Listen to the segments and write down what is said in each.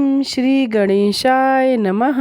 ओम श्री गणेशाय नमः।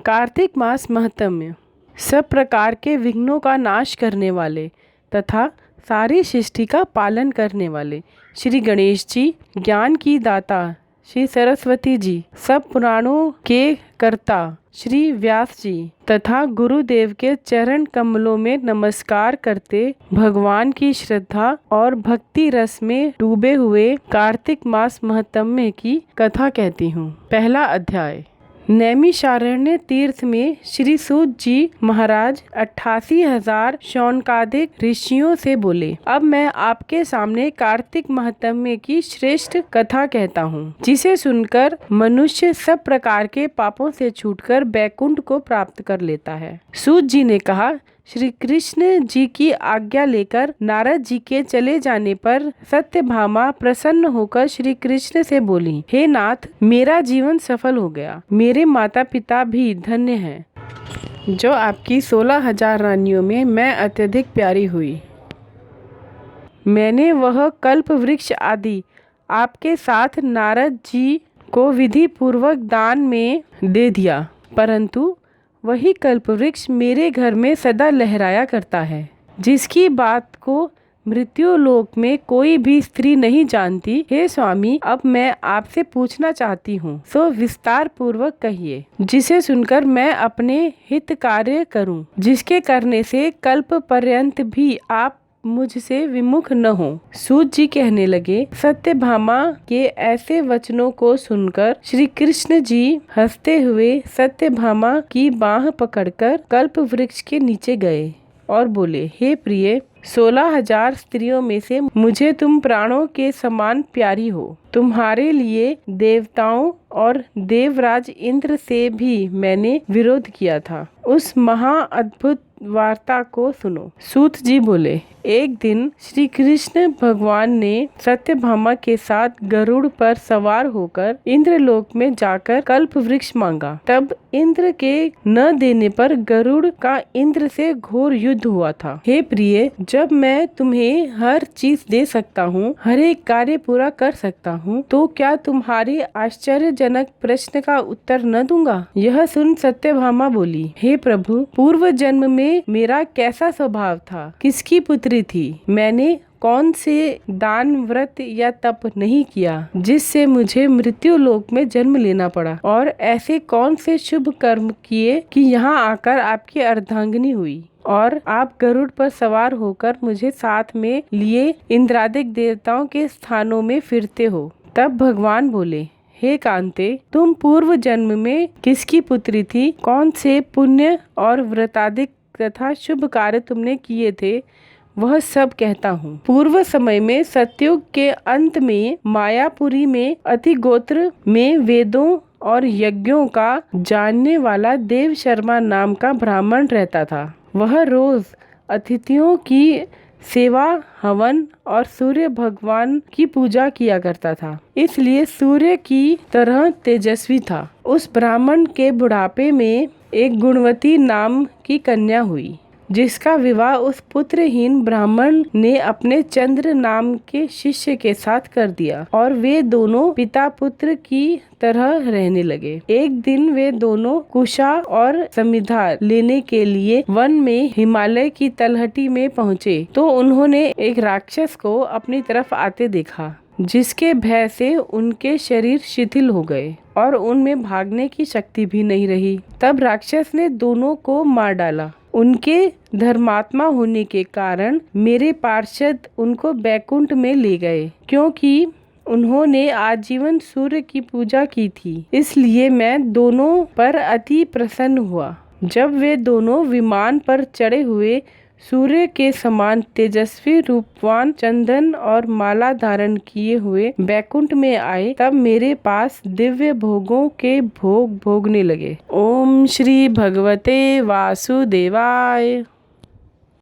कार्तिक मास महत्म्य। सब प्रकार के विघ्नों का नाश करने वाले तथा सारी सृष्टि का पालन करने वाले श्री गणेश जी, ज्ञान की दाता श्री सरस्वती जी, सब पुराणों के कर्ता श्री व्यास जी तथा गुरुदेव के चरण कमलों में नमस्कार करते भगवान की श्रद्धा और भक्ति रस में डूबे हुए कार्तिक मास महत्म्य की कथा कहती हूँ। पहला अध्याय। नैमिषारण्य तीर्थ में श्री सूत जी महाराज 88,000 शौनकादिक ऋषियों से बोले, अब मैं आपके सामने कार्तिक महत्म्य की श्रेष्ठ कथा कहता हूँ, जिसे सुनकर मनुष्य सब प्रकार के पापों से छूटकर बैकुंठ को प्राप्त कर लेता है। सूत जी ने कहा, श्री कृष्ण जी की आज्ञा लेकर नारद जी के चले जाने पर सत्यभामा प्रसन्न होकर श्री कृष्ण से बोली, हे नाथ, मेरा जीवन सफल हो गया। मेरे माता पिता भी धन्य हैं, जो आपकी 16,000 रानियों में मैं अत्यधिक प्यारी हुई। मैंने वह कल्प वृक्ष आदि आपके साथ नारद जी को विधि पूर्वक दान में दे दिया, परंतु वही कल्प वृक्ष मेरे घर में सदा लहराया करता है, जिसकी बात को मृत्यु लोक में कोई भी स्त्री नहीं जानती। हे स्वामी, अब मैं आपसे पूछना चाहती हूँ, सो विस्तार पूर्वक कहिए, जिसे सुनकर मैं अपने हित कार्य करूँ, जिसके करने से कल्प पर्यंत भी आप मुझसे विमुख न हो। सूत जी कहने लगे, सत्यभामा के ऐसे वचनों को सुनकर श्री कृष्ण जी हंसते हुए सत्यभामा की बाह पकड़कर कल्प वृक्ष के नीचे गए और बोले, हे प्रिय, 16,000 स्त्रियों में से मुझे तुम प्राणों के समान प्यारी हो। तुम्हारे लिए देवताओं और देवराज इंद्र से भी मैंने विरोध किया था। उस महा अद्भुत वार्ता को सुनो। सूत जी बोले, एक दिन श्री कृष्ण भगवान ने सत्यभामा के साथ गरुड़ पर सवार होकर इंद्रलोक में जाकर कल्प वृक्ष मांगा। तब इंद्र के न देने पर गरुड़ का इंद्र से घोर युद्ध हुआ था। हे प्रिय, जब मैं तुम्हें हर चीज दे सकता हूँ, हर एक कार्य पूरा कर सकता हूँ, तो क्या तुम्हारे आश्चर्यजनक प्रश्न का उत्तर न दूंगा? यह सुन सत्यभामा बोली, हे प्रभु, पूर्व जन्म में मेरा कैसा स्वभाव था, किसकी पुत्री थी, मैंने कौन से दान, व्रत या तप नहीं किया जिससे मुझे मृत्यु लोक में जन्म लेना पड़ा, और ऐसे कौन से शुभ कर्म किए कि यहाँ आकर आपकी अर्धांगिनी हुई और आप गरुड़ पर सवार होकर मुझे साथ में लिए इंद्रादिक देवताओं के स्थानों में फिरते हो। तब भगवान बोले, हे कांते, तुम पूर्व जन्म में किसकी पुत्री थी, कौन से पुण्य और व्रतादिक तथा शुभ कार्य तुमने किए थे, वह सब कहता हूँ। पूर्व समय में सतयुग के अंत में मायापुरी में अति गोत्र में वेदों और यज्ञों का जानने वाला देव शर्मा नाम का ब्राह्मण रहता था। वह रोज अतिथियों की सेवा, हवन और सूर्य भगवान की पूजा किया करता था, इसलिए सूर्य की तरह तेजस्वी था। उस ब्राह्मण के बुढ़ापे में एक गुणवती नाम की कन्या हुई, जिसका विवाह उस पुत्रहीन ब्राह्मण ने अपने चंद्र नाम के शिष्य के साथ कर दिया और वे दोनों पिता पुत्र की तरह रहने लगे। एक दिन वे दोनों कुशा और समिधा लेने के लिए वन में हिमालय की तलहटी में पहुँचे तो उन्होंने एक राक्षस को अपनी तरफ आते देखा, जिसके भय से उनके शरीर शिथिल हो गए और उनमें भागने की शक्ति भी नहीं रही। तब राक्षस ने दोनों को मार डाला। उनके धर्मात्मा होने के कारण मेरे पार्षद उनको बैकुंठ में ले गए, क्योंकि उन्होंने आजीवन सूर्य की पूजा की थी, इसलिए मैं दोनों पर अति प्रसन्न हुआ। जब वे दोनों विमान पर चढ़े हुए सूर्य के समान तेजस्वी रूपवान चंदन और माला धारण किए हुए बैकुंठ में आए, तब मेरे पास दिव्य भोगों के भोग भोगने लगे। ओम श्री भगवते वासुदेवाय।